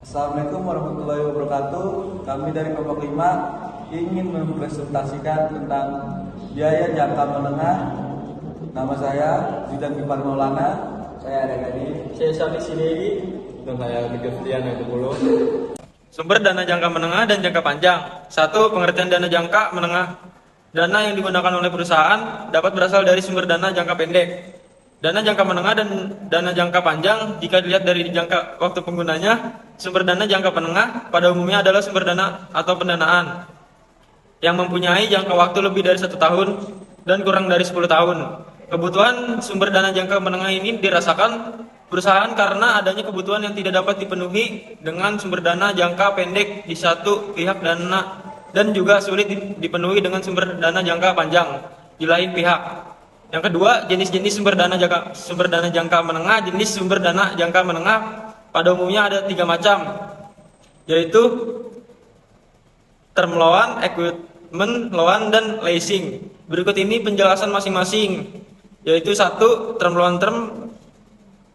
Assalamualaikum warahmatullahi wabarakatuh. Kami dari kelompok 5 ingin mempresentasikan tentang biaya jangka menengah. Nama saya Zidan Gipar Maulana. Saya ada Gadi. Saya Sami Sidewi. Dan saya Dikirtian yang ke-10. Sumber dana jangka menengah dan jangka panjang. 1. Pengertian dana jangka menengah. Dana yang digunakan oleh perusahaan dapat berasal dari sumber dana jangka pendek. Dana jangka menengah dan dana jangka panjang jika dilihat dari jangka waktu penggunanya. Sumber dana jangka menengah pada umumnya adalah sumber dana atau pendanaan yang mempunyai jangka waktu lebih dari 1 tahun dan kurang dari 10 tahun. Kebutuhan sumber dana jangka menengah ini dirasakan perusahaan karena adanya kebutuhan yang tidak dapat dipenuhi dengan sumber dana jangka pendek di satu pihak dana dan juga sulit dipenuhi dengan sumber dana jangka panjang di lain pihak. Yang kedua, jenis-jenis sumber dana jangka menengah. Jenis sumber dana jangka menengah pada umumnya ada 3 macam, yaitu term loan, equipment loan, dan leasing. Berikut ini penjelasan masing-masing, yaitu 1. Term loan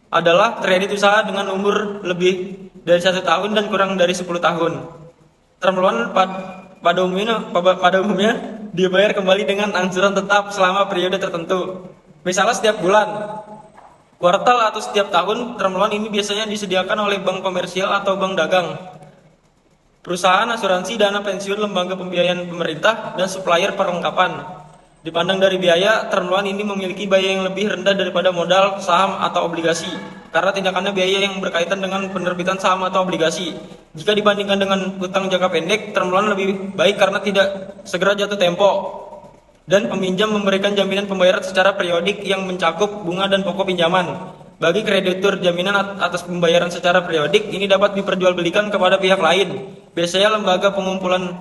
adalah kredit usaha dengan umur lebih dari 1 tahun dan kurang dari 10 tahun. Term loan pada umumnya dibayar kembali dengan angsuran tetap selama periode tertentu. Misalnya setiap bulan, kuartal, atau setiap tahun. Term loan ini biasanya disediakan oleh bank komersial atau bank dagang, perusahaan asuransi, dana pensiun, lembaga pembiayaan pemerintah, dan supplier perlengkapan. Dipandang dari biaya, term loan ini memiliki biaya yang lebih rendah daripada modal saham atau obligasi, karena tindakannya biaya yang berkaitan dengan penerbitan saham atau obligasi. Jika dibandingkan dengan utang jangka pendek, term loan lebih baik karena tidak segera jatuh tempo, dan peminjam memberikan jaminan pembayaran secara periodik yang mencakup bunga dan pokok pinjaman. Bagi kreditur, jaminan atas pembayaran secara periodik ini dapat diperjualbelikan kepada pihak lain, biasanya lembaga pengumpulan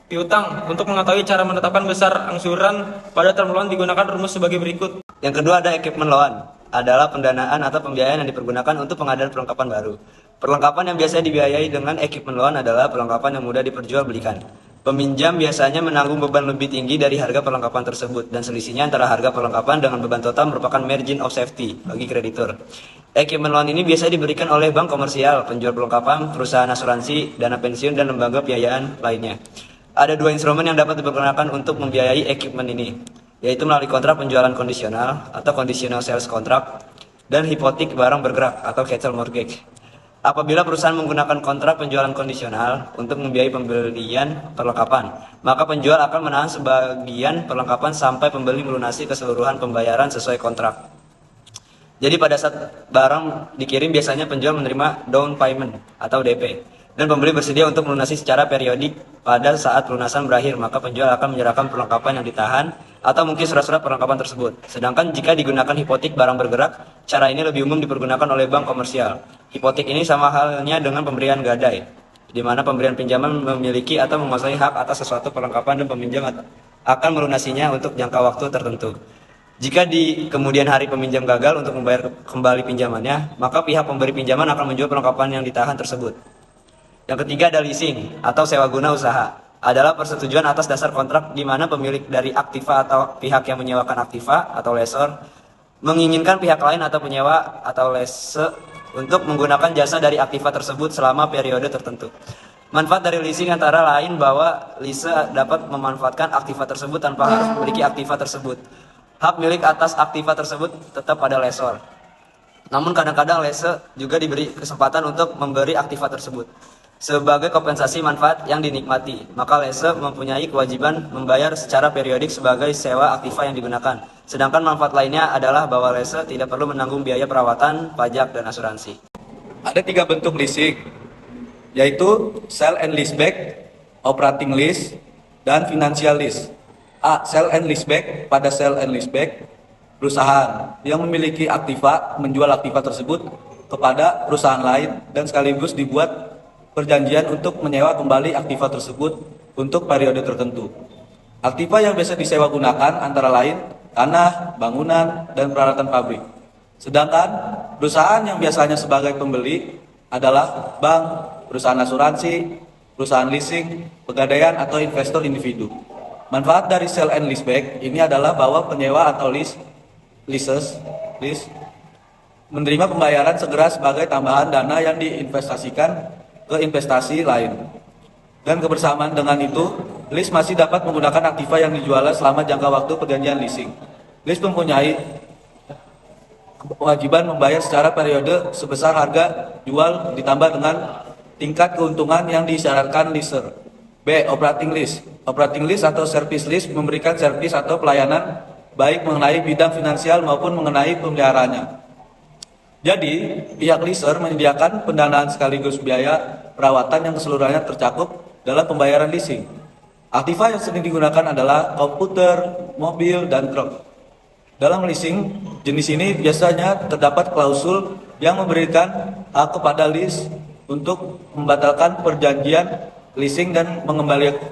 piutang. Untuk mengetahui cara menetapkan besar angsuran pada term loan digunakan rumus sebagai berikut. Yang kedua ada equipment loan, adalah pendanaan atau pembiayaan yang dipergunakan untuk pengadaan perlengkapan baru. Perlengkapan yang biasanya dibiayai dengan equipment loan adalah perlengkapan yang mudah diperjualbelikan. Peminjam biasanya menanggung beban lebih tinggi dari harga perlengkapan tersebut, dan selisihnya antara harga perlengkapan dengan beban total merupakan margin of safety bagi kreditur. Equipment loan ini biasanya diberikan oleh bank komersial, penjual perlengkapan, perusahaan asuransi, dana pensiun, dan lembaga pembiayaan lainnya. Ada 2 instrumen yang dapat dipergunakan untuk membiayai equipment ini, yaitu melalui kontrak penjualan kondisional atau conditional sales contract, dan hipotek barang bergerak atau chattel mortgage. Apabila perusahaan menggunakan kontrak penjualan kondisional untuk membiayai pembelian perlengkapan, maka penjual akan menahan sebagian perlengkapan sampai pembeli melunasi keseluruhan pembayaran sesuai kontrak. Jadi pada saat barang dikirim, biasanya penjual menerima down payment atau DP, dan pembeli bersedia untuk melunasi secara periodik. Pada saat pelunasan berakhir, maka penjual akan menyerahkan perlengkapan yang ditahan atau mungkin surat-surat perlengkapan tersebut. Sedangkan jika digunakan hipotek barang bergerak, cara ini lebih umum dipergunakan oleh bank komersial. Hipotek ini sama halnya dengan pemberian gadai, di mana pemberian pinjaman memiliki atau menguasai hak atas sesuatu perlengkapan dan peminjam akan melunasinya untuk jangka waktu tertentu. Jika di kemudian hari peminjam gagal untuk membayar kembali pinjamannya, maka pihak pemberi pinjaman akan menjual perlengkapan yang ditahan tersebut. Yang ketiga ada leasing atau sewa guna usaha, adalah persetujuan atas dasar kontrak di mana pemilik dari aktiva atau pihak yang menyewakan aktiva atau lessor menginginkan pihak lain atau penyewa atau lessee untuk menggunakan jasa dari aktiva tersebut selama periode tertentu. Manfaat dari leasing antara lain bahwa lessee dapat memanfaatkan aktiva tersebut tanpa harus memiliki aktiva tersebut. Hak milik atas aktiva tersebut tetap pada lessor. Namun kadang-kadang lessee juga diberi kesempatan untuk memberi aktiva tersebut sebagai kompensasi manfaat yang dinikmati, maka lessee mempunyai kewajiban membayar secara periodik sebagai sewa aktiva yang digunakan. Sedangkan manfaat lainnya adalah bahwa lessee tidak perlu menanggung biaya perawatan, pajak, dan asuransi. Ada 3 bentuk leasing, yaitu sell and leaseback, operating lease, dan financial lease. A. Sell and leaseback. Pada sell and leaseback, perusahaan yang memiliki aktiva menjual aktiva tersebut kepada perusahaan lain dan sekaligus dibuat perjanjian untuk menyewa kembali aktiva tersebut untuk periode tertentu. Aktiva yang biasa disewa gunakan antara lain tanah, bangunan, dan peralatan pabrik. Sedangkan perusahaan yang biasanya sebagai pembeli adalah bank, perusahaan asuransi, perusahaan leasing, pegadaian, atau investor individu. Manfaat dari sell and leaseback ini adalah bahwa penyewa atau lease menerima pembayaran segera sebagai tambahan dana yang diinvestasikan ke investasi lain. Dan kebersamaan dengan itu, lease masih dapat menggunakan aktiva yang dijual selama jangka waktu perjanjian leasing. Lease mempunyai kewajiban membayar secara periode sebesar harga jual ditambah dengan tingkat keuntungan yang disyaratkan leaser. B. Operating lease. Operating lease atau service lease memberikan servis atau pelayanan baik mengenai bidang finansial maupun mengenai pemeliharaannya. Jadi, pihak leaser menyediakan pendanaan sekaligus biaya perawatan yang keseluruhannya tercakup dalam pembayaran leasing. Aktiva yang sering digunakan adalah komputer, mobil, dan truk. Dalam leasing, jenis ini biasanya terdapat klausul yang memberikan hak kepada lease untuk membatalkan perjanjian leasing dan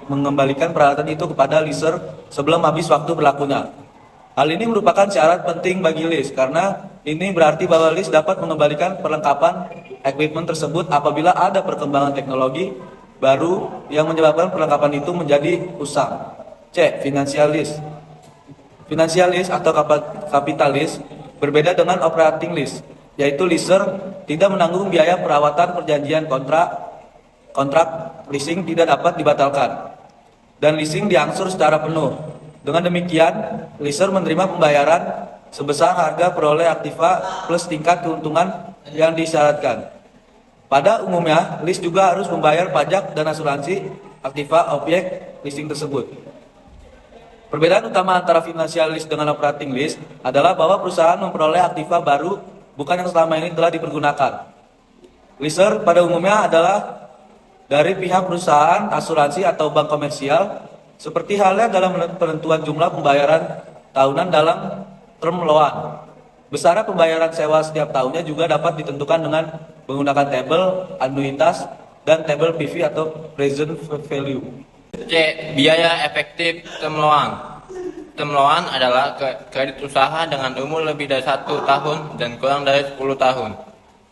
mengembalikan peralatan itu kepada leaser sebelum habis waktu berlakunya. Hal ini merupakan syarat penting bagi lease karena ini berarti bahwa lease dapat mengembalikan perlengkapan equipment tersebut apabila ada perkembangan teknologi baru yang menyebabkan perlengkapan itu menjadi usang. C. Financial lease. Financial lease atau capital lease berbeda dengan operating lease, yaitu leaser tidak menanggung biaya perawatan perjanjian kontrak leasing tidak dapat dibatalkan dan leasing diangsur secara penuh. Dengan demikian, leaser menerima pembayaran sebesar harga peroleh aktiva plus tingkat keuntungan yang disyaratkan. Pada umumnya, lease juga harus membayar pajak dan asuransi aktiva objek leasing tersebut. Perbedaan utama antara financial lease dengan operating lease adalah bahwa perusahaan memperoleh aktiva baru bukan yang selama ini telah dipergunakan. Leaser pada umumnya adalah dari pihak perusahaan, asuransi atau bank komersial, seperti halnya dalam penentuan jumlah pembayaran tahunan dalam term loan. Besar pembayaran sewa setiap tahunnya juga dapat ditentukan dengan menggunakan tabel anuitas dan tabel PV atau present value. C. Biaya efektif term loan. Term loan adalah kredit usaha dengan umur lebih dari 1 tahun dan kurang dari 10 tahun.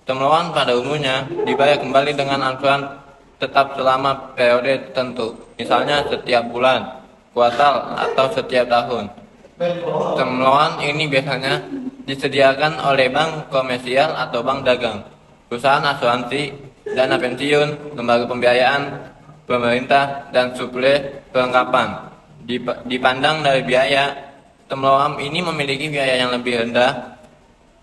Term loan pada umumnya dibayar kembali dengan angsuran tetap selama periode tertentu, misalnya setiap bulan, kuartal, atau setiap tahun. Term loan ini biasanya disediakan oleh bank komersial atau bank dagang, perusahaan asuransi, dana pensiun, lembaga pembiayaan, pemerintah, dan suplai perlengkapan. Dipandang dari biaya, term loan ini memiliki biaya yang lebih rendah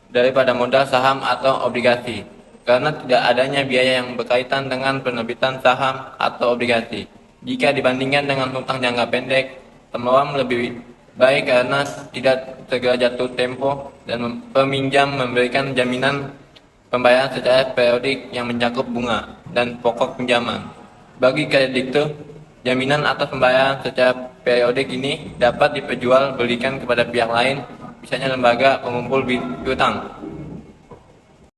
daripada modal saham atau obligasi, karena tidak adanya biaya yang berkaitan dengan penerbitan saham atau obligasi. Jika dibandingkan dengan hutang jangka pendek, term loan lebih baik karena tidak segera jatuh tempo dan peminjam memberikan jaminan pembayaran secara periodik yang mencakup bunga dan pokok pinjaman. Bagi kreditur, jaminan atas pembayaran secara periodik ini dapat diperjualbelikan kepada pihak lain, misalnya lembaga pengumpul piutang.